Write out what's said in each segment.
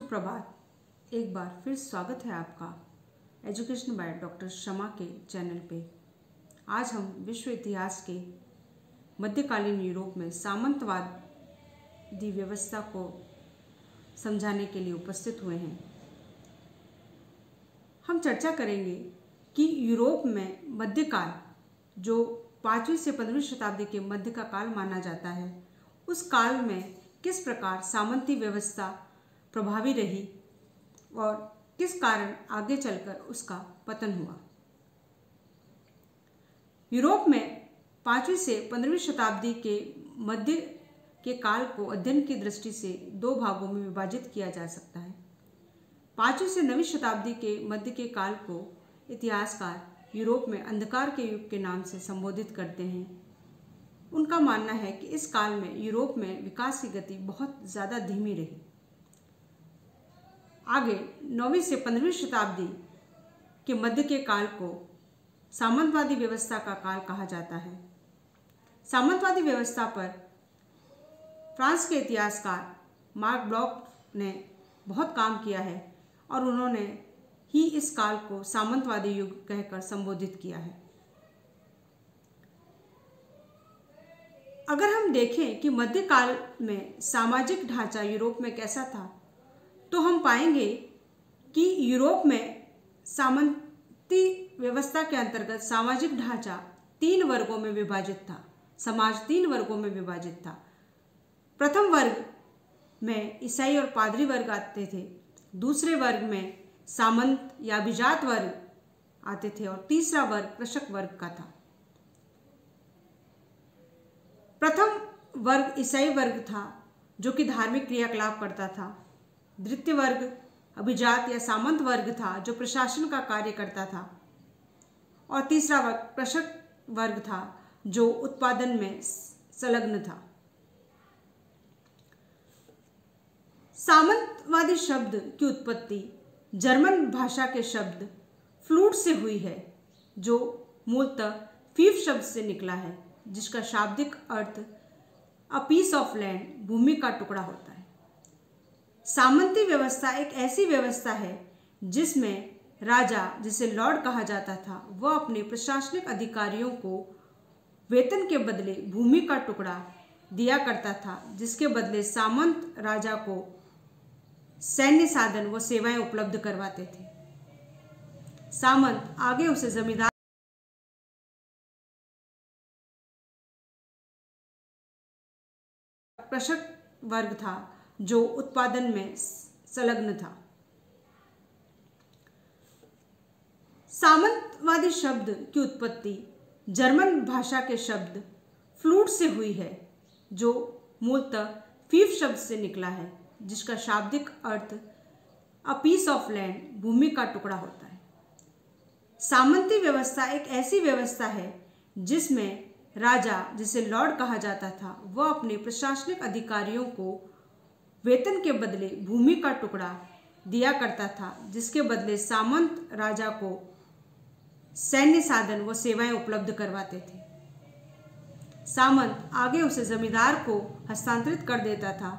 सुप्रभात। एक बार फिर स्वागत है आपका एजुकेशन बाय डॉक्टर शमा के चैनल पे। आज हम विश्व इतिहास के मध्यकालीन यूरोप में सामंतवादी व्यवस्था को समझाने के लिए उपस्थित हुए हैं। हम चर्चा करेंगे कि यूरोप में मध्यकाल, जो 5वीं से 15वीं शताब्दी के मध्य का काल माना जाता है, उस काल में किस प्रकार सामंती व्यवस्था प्रभावी रही और किस कारण आगे चलकर उसका पतन हुआ। यूरोप में 5वीं से 15वीं शताब्दी के मध्य के काल को अध्ययन की दृष्टि से दो भागों में विभाजित किया जा सकता है। 5वीं से 9वीं शताब्दी के मध्य के काल को इतिहासकार यूरोप में अंधकार के युग के नाम से संबोधित करते हैं। उनका मानना है कि इस काल में यूरोप में विकास की गति बहुत ज़्यादा धीमी रही। आगे 9वीं से 15वीं शताब्दी के मध्य के काल को सामंतवादी व्यवस्था का काल कहा जाता है। सामंतवादी व्यवस्था पर फ्रांस के इतिहासकार मार्क ब्लॉक ने बहुत काम किया है और उन्होंने ही इस काल को सामंतवादी युग कहकर संबोधित किया है। अगर हम देखें कि मध्यकाल में सामाजिक ढांचा यूरोप में कैसा था, तो हम पाएंगे कि यूरोप में सामंती व्यवस्था के अंतर्गत सामाजिक ढांचा 3 वर्गों में विभाजित था। समाज 3 वर्गों में विभाजित था। प्रथम वर्ग में ईसाई और पादरी वर्ग आते थे, दूसरे वर्ग में सामंत या अभिजात वर्ग आते थे और तीसरा वर्ग कृषक वर्ग का था। प्रथम वर्ग ईसाई वर्ग था, जो कि धार्मिक क्रियाकलाप करता था। द्वितीय वर्ग अभिजात या सामंत वर्ग था, जो प्रशासन का कार्य करता था। और तीसरा वर्ग कृषक वर्ग था, जो उत्पादन में संलग्न था। सामंतवादी शब्द की उत्पत्ति जर्मन भाषा के शब्द फ्लूट से हुई है, जो मूलतः फीफ शब्द से निकला है, जिसका शाब्दिक अर्थ अ पीस ऑफ लैंड, भूमि का टुकड़ा होता है। सामंती व्यवस्था एक ऐसी व्यवस्था है जिसमें राजा, जिसे लॉर्ड कहा जाता था, वह अपने प्रशासनिक अधिकारियों को वेतन के बदले भूमि का टुकड़ा दिया करता था, जिसके बदले सामंत राजा को सैन्य साधन व सेवाएं उपलब्ध करवाते थे। सामंत आगे उसे जमींदार कृषक वर्ग था, जो उत्पादन में संलग्न था। सामंतवादी शब्द की उत्पत्ति जर्मन भाषा के शब्द फ्लूट से हुई है, जो मूलतः फीफ शब्द से निकला है, जिसका शाब्दिक अर्थ अ पीस ऑफ लैंड, भूमि का टुकड़ा होता है। सामंती व्यवस्था एक ऐसी व्यवस्था है जिसमें राजा, जिसे लॉर्ड कहा जाता था, वह अपने प्रशासनिक अधिकारियों को वेतन के बदले भूमि का टुकड़ा दिया करता था, जिसके बदले सामंत राजा को सैन्य साधन व सेवाएं उपलब्ध करवाते थे। सामंत आगे उसे जमींदार को हस्तांतरित कर देता था,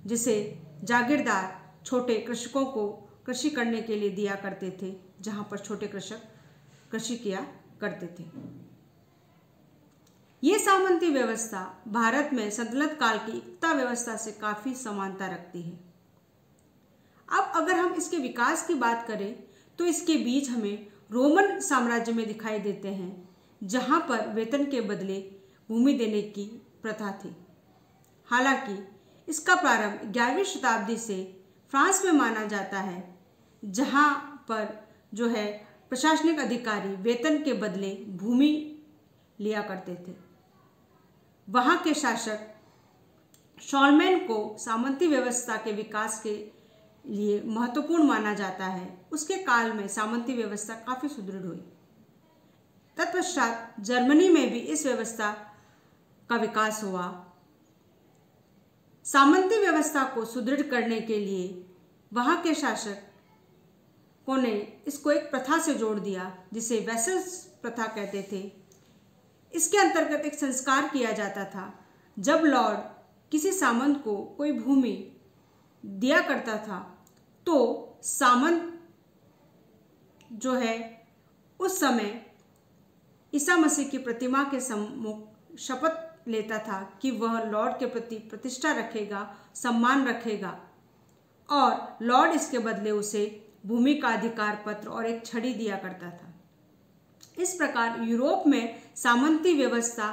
जिसे जागीरदार छोटे कृषकों को कृषि करने के लिए दिया करते थे, जहां पर छोटे कृषक कृषि किया करते थे। ये सामंती व्यवस्था भारत में सल्तनत काल की इक्ता व्यवस्था से काफ़ी समानता रखती है। अब अगर हम इसके विकास की बात करें, तो इसके बीज हमें रोमन साम्राज्य में दिखाई देते हैं, जहां पर वेतन के बदले भूमि देने की प्रथा थी। हालांकि इसका प्रारंभ 11वीं शताब्दी से फ्रांस में माना जाता है, जहां पर जो है प्रशासनिक अधिकारी वेतन के बदले भूमि लिया करते थे। वहां के शासक शॉलमैन को सामंती व्यवस्था के विकास के लिए महत्वपूर्ण माना जाता है। उसके काल में सामंती व्यवस्था काफ़ी सुदृढ़ हुई। तत्पश्चात जर्मनी में भी इस व्यवस्था का विकास हुआ। सामंती व्यवस्था को सुदृढ़ करने के लिए वहां के शासकों ने इसको एक प्रथा से जोड़ दिया, जिसे वेसल्स प्रथा कहते थे। इसके अंतर्गत एक संस्कार किया जाता था। जब लॉर्ड किसी सामंत को कोई भूमि दिया करता था, तो सामंत जो है उस समय ईसा मसीह की प्रतिमा के सम्मुख शपथ लेता था कि वह लॉर्ड के प्रति प्रतिष्ठा रखेगा, सम्मान रखेगा, और लॉर्ड इसके बदले उसे भूमि का अधिकार पत्र और एक छड़ी दिया करता था। इस प्रकार यूरोप में सामंती व्यवस्था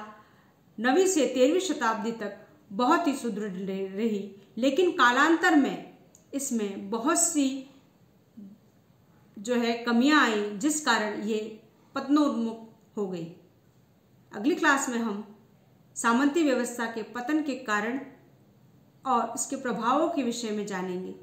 9वीं से 13वीं शताब्दी तक बहुत ही सुदृढ़ रही, लेकिन कालांतर में इसमें बहुत सी जो है कमियां आई, जिस कारण ये पतनोन्मुख हो गई। अगली क्लास में हम सामंती व्यवस्था के पतन के कारण और इसके प्रभावों के विषय में जानेंगे।